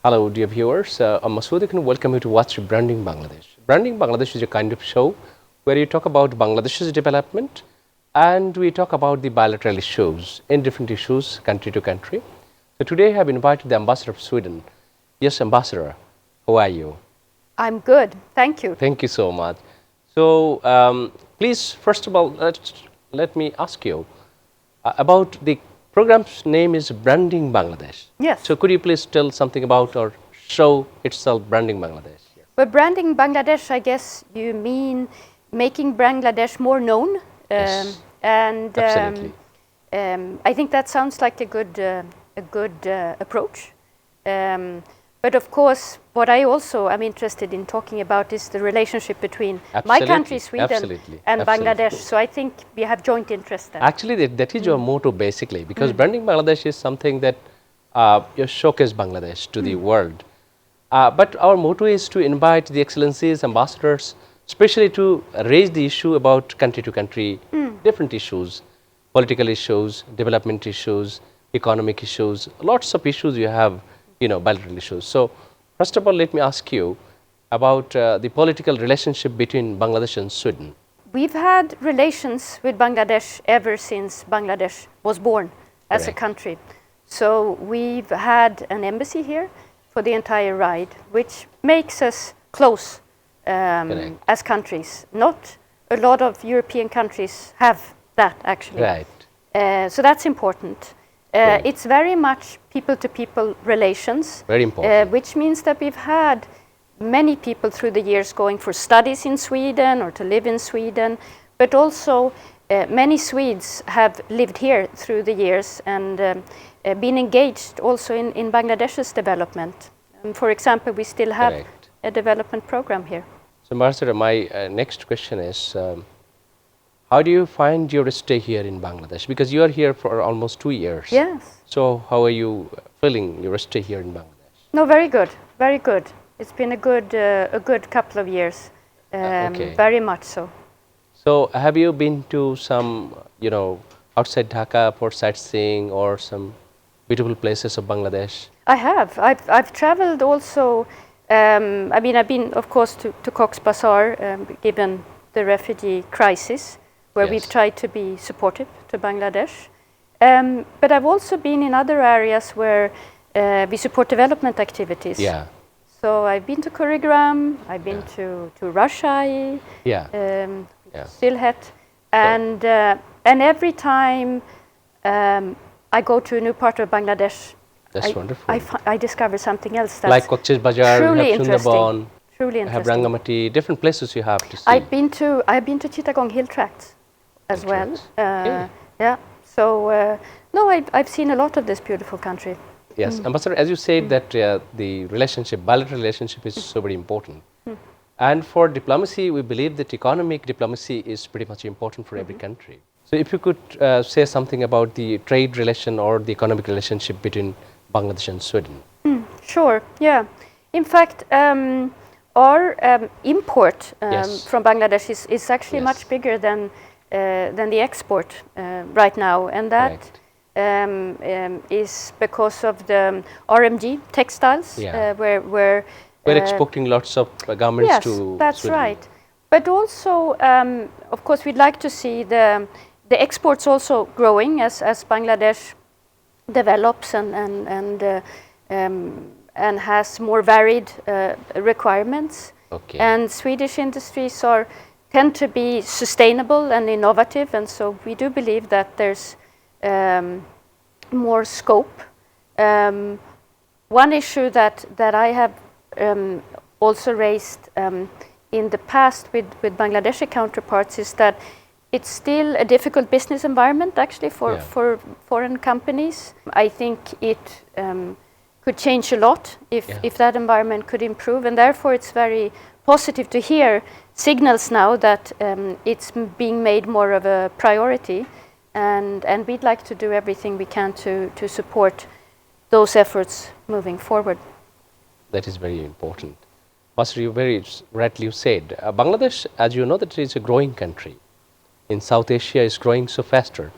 Hello, dear viewers. I'm Masood and welcome you to watch Branding Bangladesh. Branding Bangladesh is a kind of show where you talk about Bangladesh's development and we talk about the bilateral issues, indifferent issues, country to country. So today I have invited the Ambassador of Sweden. Yes, Ambassador, how are you? I'm good, thank you. Thank you so much. So please, first of all, let me ask you about the program's name is Branding Bangladesh. Yes. So could you please tell something about or show itself Branding Bangladesh? But branding Bangladesh, I guess you mean making Bangladesh more known. Yes. And Absolutely. I think that sounds like a good approach. But of course, what I also am interested in talking about is the relationship between my country, Sweden, and Bangladesh. So I think we have joint interest there. Actually, that is your motto basically, because Branding Bangladesh is something that you showcase Bangladesh to the world. But our motto is to invite the excellencies, ambassadors, especially to raise the issue about country to country, different issues, political issues, development issues, economic issues, lots of issues you have, bilateral issues. So first of all, let me ask you about the political relationship between Bangladesh and Sweden. We've had relations with Bangladesh ever since Bangladesh was born as a Correct. country. So we've had an embassy here for the entire ride, which makes us close Correct. as countries. Not a lot of European countries have that, actually. Right. So that's important. Right. It's very much people-to-people relations. Very important. Which means that we've had many people through the years going for studies in Sweden or to live in Sweden, but also many Swedes have lived here through the years and been engaged also in Bangladesh's development. For example, we still have Correct. a development program here. So, Ambassador, my next question is, how do you find your stay here in Bangladesh? Because you are here for almost 2 years. Yes. So, how are you feeling your stay here in Bangladesh? No, very good, very good. It's been a good couple of years, Okay. very much so. So, have you been to some, outside Dhaka for sightseeing or some beautiful places of Bangladesh? I have. I've traveled also. I've been, of course, to Cox's Bazar, given the refugee crisis, where we've Yes. tried to be supportive to Bangladesh. But I've also been in other areas where we support development activities. Yeah. So I've been to Kurigram, I've been to Rajshahi, Yeah. Yeah. Sylhet, and every time I go to a new part of Bangladesh, That's wonderful. I discover something else that's Like Cox's Bazar, you truly have interesting. Sundarban, Truly you have interesting. Rangamati, different places you have to see. I've been to Chittagong Hill Tracts as Hill well. Tracts. Yeah. Yeah. So no, I've seen a lot of this beautiful country. Yes, Ambassador, as you said that the relationship, bilateral relationship is so very important. And for diplomacy, we believe that economic diplomacy is pretty much important for every country. So if you could say something about the trade relation or the economic relationship between Bangladesh and Sweden. Sure, yeah. In fact, our import Yes. from Bangladesh is actually Yes. much bigger than the export right now, and that is because of the RMG textiles, Yeah. where We're exporting lots of garments yes, to that's Sweden. right. But also, of course, we'd like to see the exports also growing as Bangladesh develops and has more varied requirements. Okay. And Swedish industries tend to be sustainable and innovative, and so we do believe that there's more scope. One issue that I have also raised in the past with Bangladeshi counterparts is that it's still a difficult business environment actually for foreign companies. I think it could change a lot if that environment could improve, and therefore it's very positive to hear signals now that it's being made more of a priority, and we'd like to do everything we can to support those efforts moving forward. That is very important. Master, you very rightly said, Bangladesh, as you know, that it is a growing country. In South Asia, is growing so faster.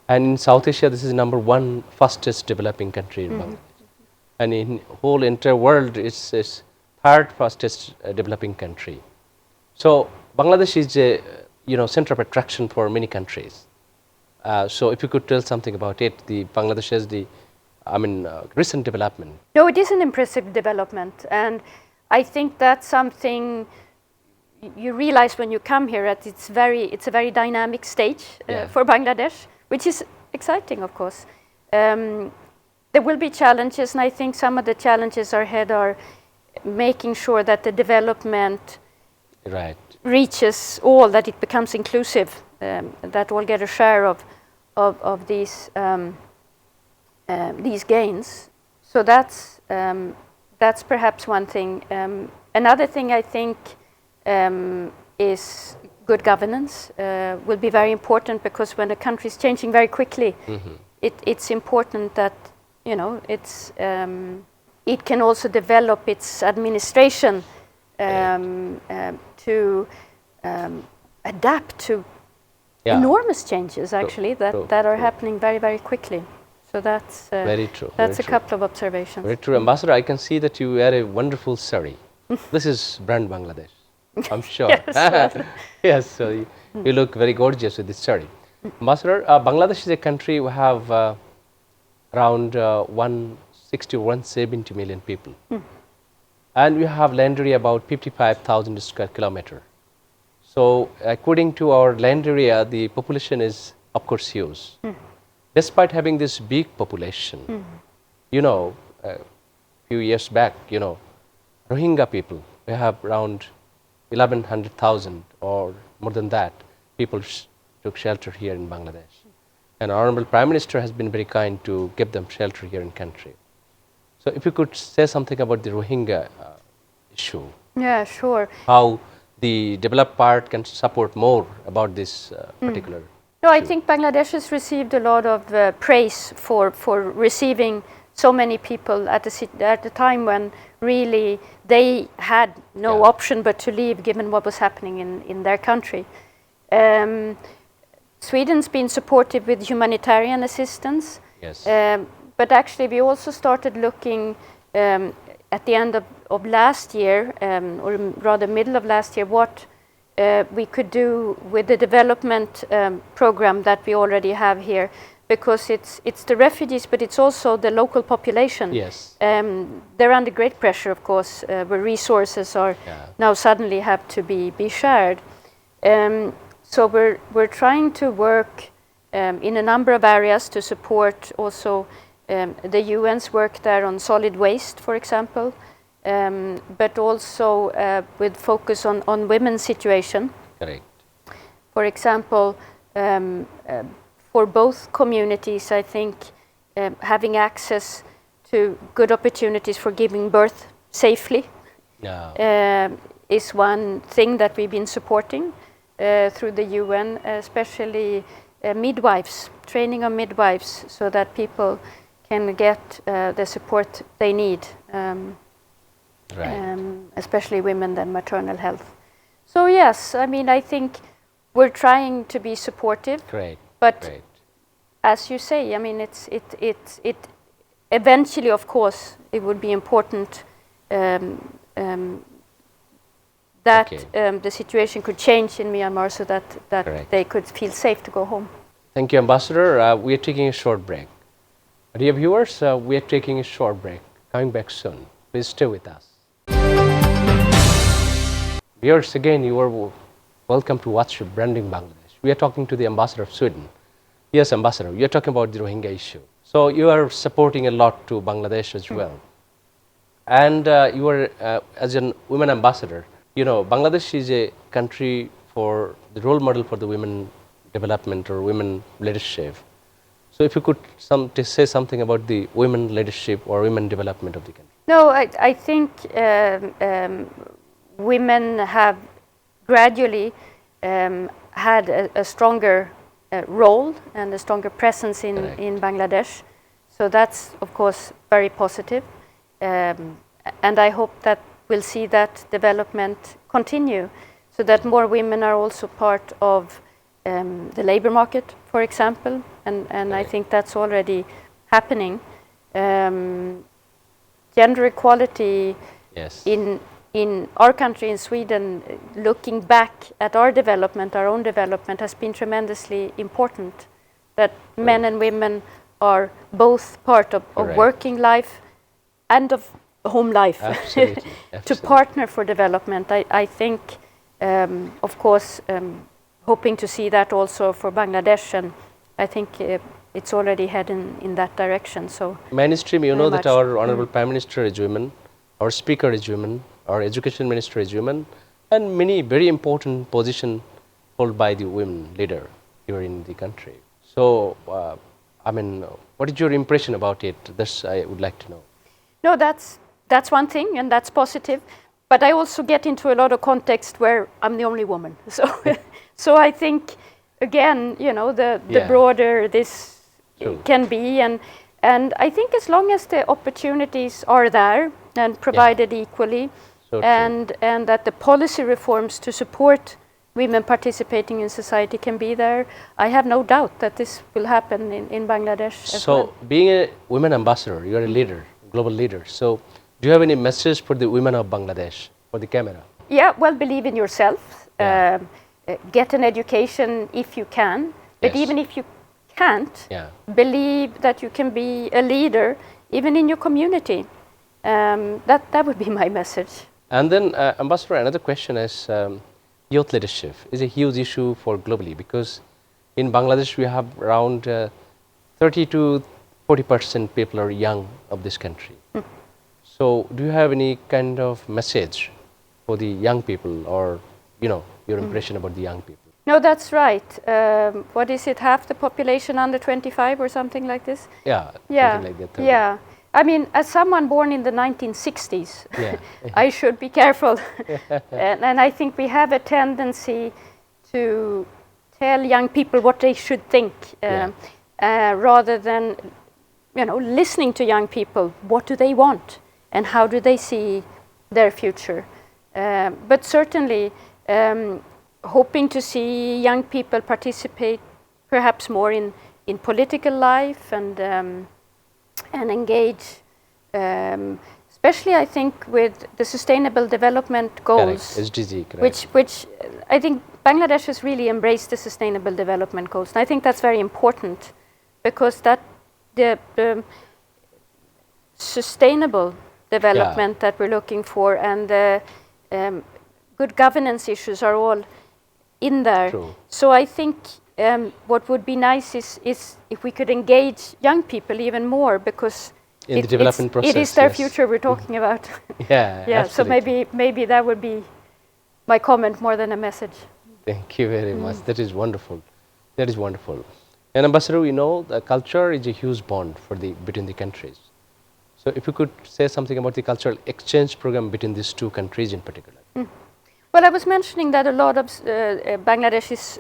And in South Asia, this is #1 fastest developing country in Bangladesh. and in whole entire world, it's third fastest developing country. So Bangladesh is a center of attraction for many countries. So if you could tell something about it, the Bangladesh has recent development. No, it is an impressive development, and I think that's something you realize when you come here that it's a very dynamic stage for Bangladesh, which is exciting, of course. There will be challenges, and I think some of the challenges ahead are making sure that the development reaches all, that it becomes inclusive, that all get a share of these gains. So that's perhaps one thing. Another thing I think is good governance will be very important, because when a country is changing very quickly, it's important that it can also develop its administration to adapt to enormous changes, actually, that are happening very, very quickly. So that's very true. That's a couple of observations. Very true. Ambassador, I can see that you wear a wonderful sari. This is brand Bangladesh, I'm sure. Yes. Yes, so you look very gorgeous with this sari. Ambassador, Bangladesh is a country we have around 160 or 170 million people. And we have land area about 55,000 square kilometer. So according to our land area, the population is, of course, huge. Despite having this big population, a few years back, Rohingya people, we have around 1,100,000 or more than that people took shelter here in Bangladesh. And our Honorable Prime Minister has been very kind to give them shelter here in country. So if you could say something about the Rohingya issue. Yeah, sure. How the developed part can support more about this particular No, I issue. think Bangladesh has received a lot of praise for receiving so many people at a time when really they had no option but to leave, given what was happening in their country. Sweden's been supportive with humanitarian assistance. Yes. But actually, we also started looking at the end of last year, or rather middle of last year, what we could do with the development program that we already have here, because it's the refugees, but it's also the local population. Yes. They're under great pressure, of course, where resources are now suddenly have to be shared. So we're trying to work in a number of areas to support also the UN's work there on solid waste, for example, but also with focus on women's situation. Correct. For example, for both communities, I think having access to good opportunities for giving birth safely is one thing that we've been supporting through the UN, especially midwives, training of midwives, so that people can get the support they need, especially women and maternal health. So yes, I think we're trying to be supportive. Great. But as you say, it eventually, of course, it would be important that the situation could change in Myanmar, so that they could feel safe to go home. Thank you, Ambassador. We are taking a short break. Dear viewers, we are taking a short break. Coming back soon. Please stay with us. Viewers, again, you are welcome to watch Branding Bangladesh. We are talking to the Ambassador of Sweden. Yes, Ambassador, you are talking about the Rohingya issue. So you are supporting a lot to Bangladesh as well. And you are, as a women ambassador, Bangladesh is a country for the role model for the women development or women leadership. So if you could say something about the women leadership or women development of the country. No, I think women have gradually had a stronger role and a stronger presence in Bangladesh. So that's, of course, very positive. And I hope that we'll see that development continue, so that more women are also part of the labor market, for example. And I think that's already happening. gender equality Yes. in our country, in Sweden, looking back at our development, our own development, has been tremendously important. That men and women are both part of Correct. working life and of home life Absolutely. to Absolutely. partner for development. I think, of course, hoping to see that also for Bangladesh, and I think it's already heading in that direction. So Mainstream, you know very that much. our Honorable Prime Minister is women, our Speaker is women, our Education Minister is women, and many very important positions held by the women leader here in the country. So, I mean, what is your impression about it? This I would like to know. No, that's one thing, and that's positive. But I also get into a lot of context where I'm the only woman. So, so I think, again, you know, the Yeah. broader this True. can be, and I think as long as the opportunities are there and provided equally, So true. and that the policy reforms to support women participating in society can be there, I have no doubt that this will happen in Bangladesh as So, well. being a women ambassador, you are a leader, global leader. So, do you have any message for the women of Bangladesh, for the camera? Yeah, well, believe in yourself. Yeah. Get an education if you can, but Yes. even if you can't, Yeah. believe that you can be a leader even in your community. That would be my message. And then, Ambassador, another question is youth leadership is a huge issue for globally, because in Bangladesh we have around 30 to 40% people are young of this country. So, do you have any kind of message for the young people, or you know your impression about the young people? No, that's right. What is it? Half the population under 25 or something like this? Yeah, Yeah, something like that. 30. yeah. I mean, as someone born in the 1960s, Yeah. I should be careful. And I think we have a tendency to tell young people what they should think, rather than, you know, listening to young people. What do they want, and how do they see their future? But certainly, hoping to see young people participate perhaps more in political life and engage, especially I think with the Sustainable Development Goals, Correct. SDG, correct. which I think Bangladesh has really embraced the Sustainable Development Goals, and I think that's very important, because that the sustainable development that we're looking for and the good governance issues are all in there. True. So I think what would be nice is if we could engage young people even more, because In the development process, it is their yes. future we're talking about. Yeah, Yeah, so absolutely. maybe that would be my comment more than a message. Thank you very much. That is wonderful. That is wonderful. And Ambassador, we know the culture is a huge bond for between the countries. So if you could say something about the cultural exchange program between these two countries in particular. Well, I was mentioning that a lot of Bangladeshis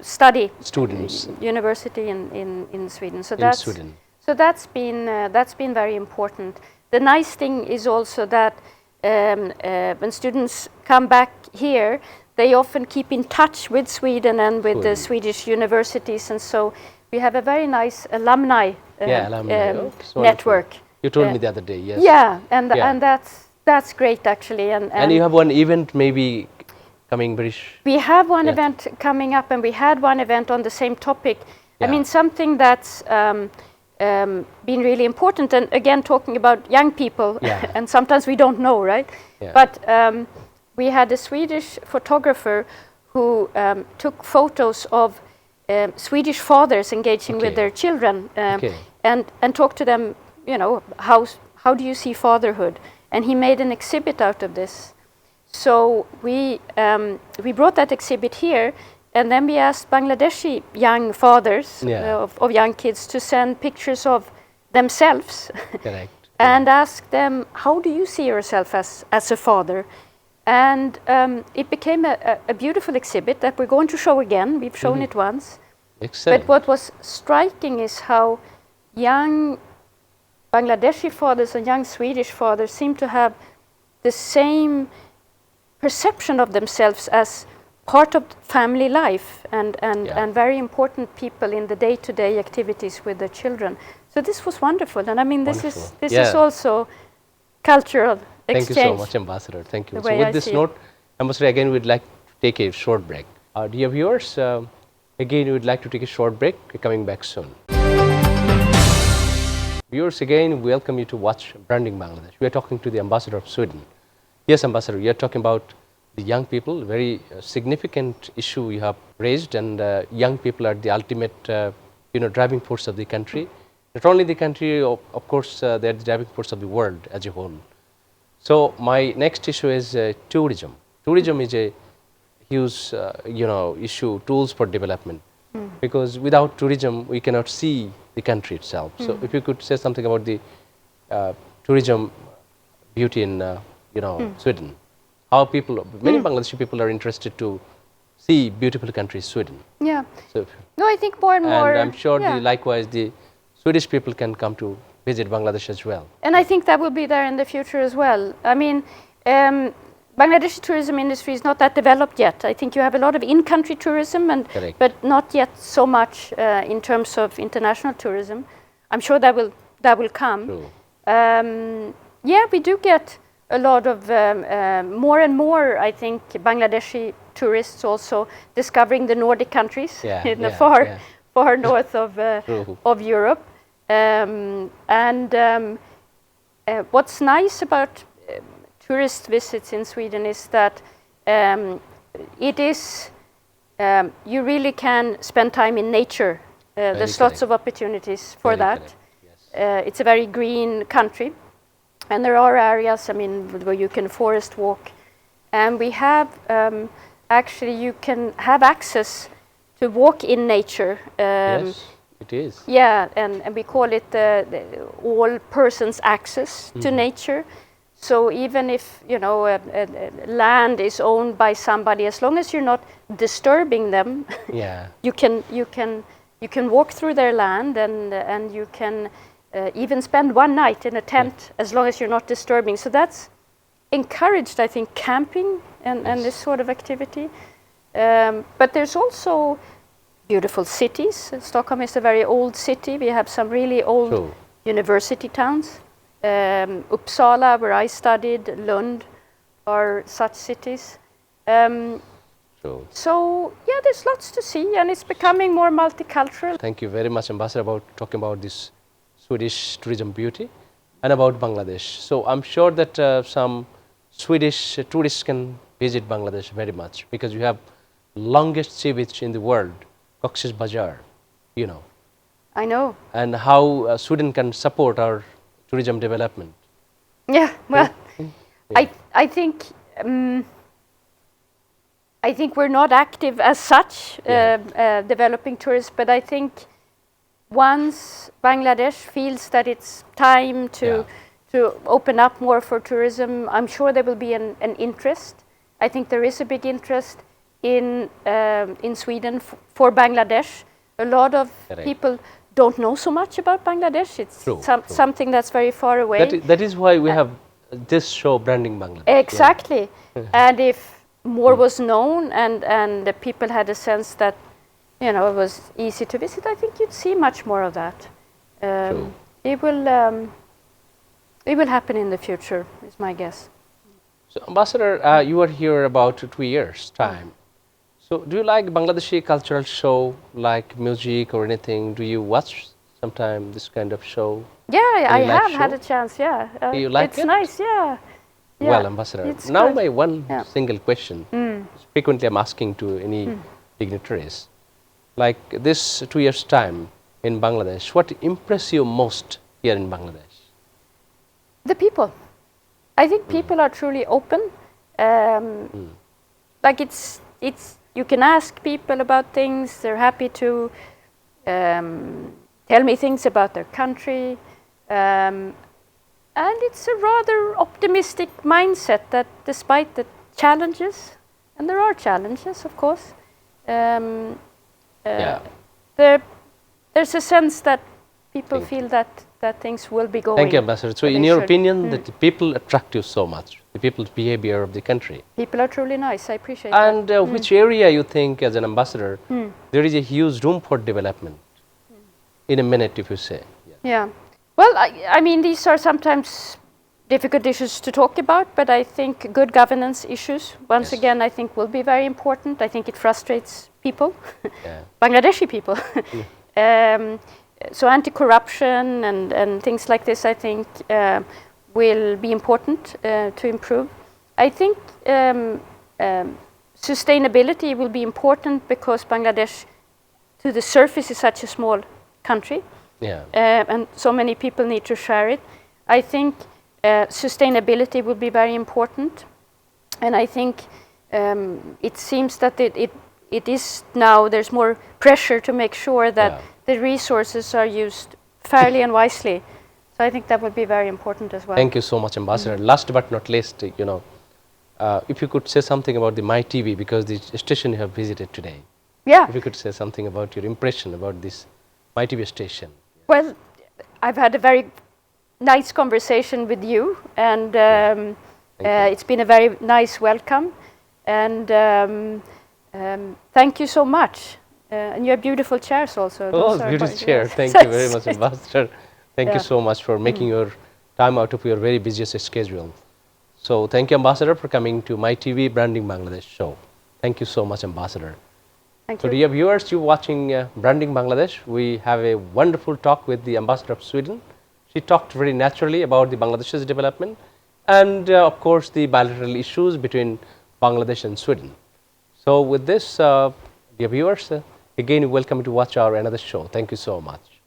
study Students university in Sweden. So in Sweden. So that's been very important. The nice thing is also that when students come back here, they often keep in touch with Sweden and with the Swedish universities, and so we have a very nice alumni, network. You told me the other day, yes. Yeah, and that's great actually. And you have one event maybe coming very. We have one event coming up, and we had one event on the same topic. Yeah. I mean, something that's been really important, and again, talking about young people, and sometimes we don't know, right? Yeah. But we had a Swedish photographer who took photos of Swedish fathers engaging with their children, and talked to them, you know, how do you see fatherhood? And he made an exhibit out of this. So we brought that exhibit here, and then we asked Bangladeshi young fathers of young kids to send pictures of themselves. Correct. And ask them, how do you see yourself as a father? And it became a beautiful exhibit that we're going to show again. We've shown it once. Excellent. But what was striking is how young Bangladeshi fathers and young Swedish fathers seem to have the same perception of themselves as part of family life and very important people in the day-to-day activities with their children. So this was wonderful, and I mean this is also cultural Thank exchange. you so much, Ambassador. Thank you. The So way with I this see it. note, Ambassador, again, we'd like to take a short break. Dear viewers, again, we would like to take a short break. We're coming back soon. Viewers, again, we welcome you to watch Branding Bangladesh. We are talking to the Ambassador of Sweden. Yes, Ambassador, we are talking about the young people, very significant issue you have raised, and young people are the ultimate, driving force of the country. Not only the country, of course, they're the driving force of the world as a whole. So my next issue is tourism. Tourism is a huge, issue, tools for development. Because without tourism, we cannot see the country itself. So if you could say something about the tourism beauty in, Sweden. How people, many Bangladeshi people are interested to see beautiful country, Sweden. Yeah. So, No, I think more and more. and I'm sure yeah. likewise the Swedish people can come to visit Bangladesh as well. And I think that will be there in the future as well. I mean, Bangladeshi tourism industry is not that developed yet. I think you have a lot of in-country tourism, Correct. but not yet so much in terms of international tourism. I'm sure that will come. True. Yeah, we do get a lot of more and more, I think, Bangladeshi tourists also discovering the Nordic countries in the far north of Europe. What's nice about tourist visits in Sweden is that it is you really can spend time in nature. There's lots of opportunities for that. Yes. It's a very green country, and there are areas, I mean, where you can forest walk, and we have actually you can have access to walk in nature. Yes, it is. Yeah, and we call it the all persons access to nature. So even if land is owned by somebody, as long as you're not disturbing them, Yeah. you can walk through their land, and you can even spend one night in a tent as long as you're not disturbing. So that's encouraged, I think, camping and this sort of activity. But there's also beautiful cities. Stockholm is a very old city. We have some really old university towns. Uppsala, where I studied, Lund, are such cities. So yeah, there's lots to see, and it's becoming more multicultural. Thank you very much, Ambassador, about talking about this Swedish tourism beauty and about Bangladesh. So I'm sure that some Swedish tourists can visit Bangladesh very much, because you have longest sea beach in the world, Cox's Bazar, I know. and how Sweden can support our tourism development. Yeah, well, I think we're not active as such developing tourism, but I think once Bangladesh feels that it's time to open up more for tourism, I'm sure there will be an interest. I think there is a big interest in Sweden for Bangladesh. A lot of people don't know so much about Bangladesh. It's something that's very far away. That is why we have this show, Branding Bangladesh. Exactly. And if more was known and the people had a sense that it was easy to visit, I think you'd see much more of that. It will happen in the future, is my guess. So, Ambassador, you are here about 2 years' time. So, do you like Bangladeshi cultural show, like music or anything? Do you watch sometime this kind of show? Yeah, I have had a chance. Yeah, do you like it's nice. Yeah. Well, Ambassador, now my one single question, frequently I'm asking to any dignitaries, like this 2 years' time in Bangladesh, what impressed you most here in Bangladesh? The people. I think people are truly open. Like it's you can ask people about things. They're happy to tell me things about their country, and it's a rather optimistic mindset that despite the challenges, and there are challenges, of course, there's a sense that people feel that things will be going. Thank you, Ambassador. So in your opinion, that the people attract you so much, the people's behavior of the country? People are truly nice. I appreciate that. And which area you think, as an ambassador, there is a huge room for development? In a minute, if you say. Yeah. Well, I mean, these are sometimes difficult issues to talk about, but I think good governance issues, once again, I think will be very important. I think it frustrates people, Bangladeshi people. So anti-corruption and things like this, I think, will be important to improve. I think sustainability will be important because Bangladesh, to the surface, is such a small country, and so many people need to share it. I think sustainability will be very important, and I think it seems that it is now, there's more pressure to make sure that the resources are used fairly and wisely. So I think that would be very important as well. Thank you so much, Ambassador. Last but not least, you know, if you could say something about the Mytv, because the station you have visited today. Yeah. If you could say something about your impression about this Mytv station. Well, I've had a very nice conversation with you, and it's been a very nice welcome. And thank you so much. And you have beautiful chairs also. Oh, beautiful chair. Thank you very much, Ambassador. Thank you so much for making your time out of your very busiest schedule. So thank you, Ambassador, for coming to Mytv Branding Bangladesh show. Thank you so much, Ambassador. Thank So you. dear viewers, you watching Branding Bangladesh, we have a wonderful talk with the Ambassador of Sweden. She talked very naturally about the Bangladesh's development and of course the bilateral issues between Bangladesh and Sweden. So with this, dear viewers, again welcome to watch our another show. Thank you so much.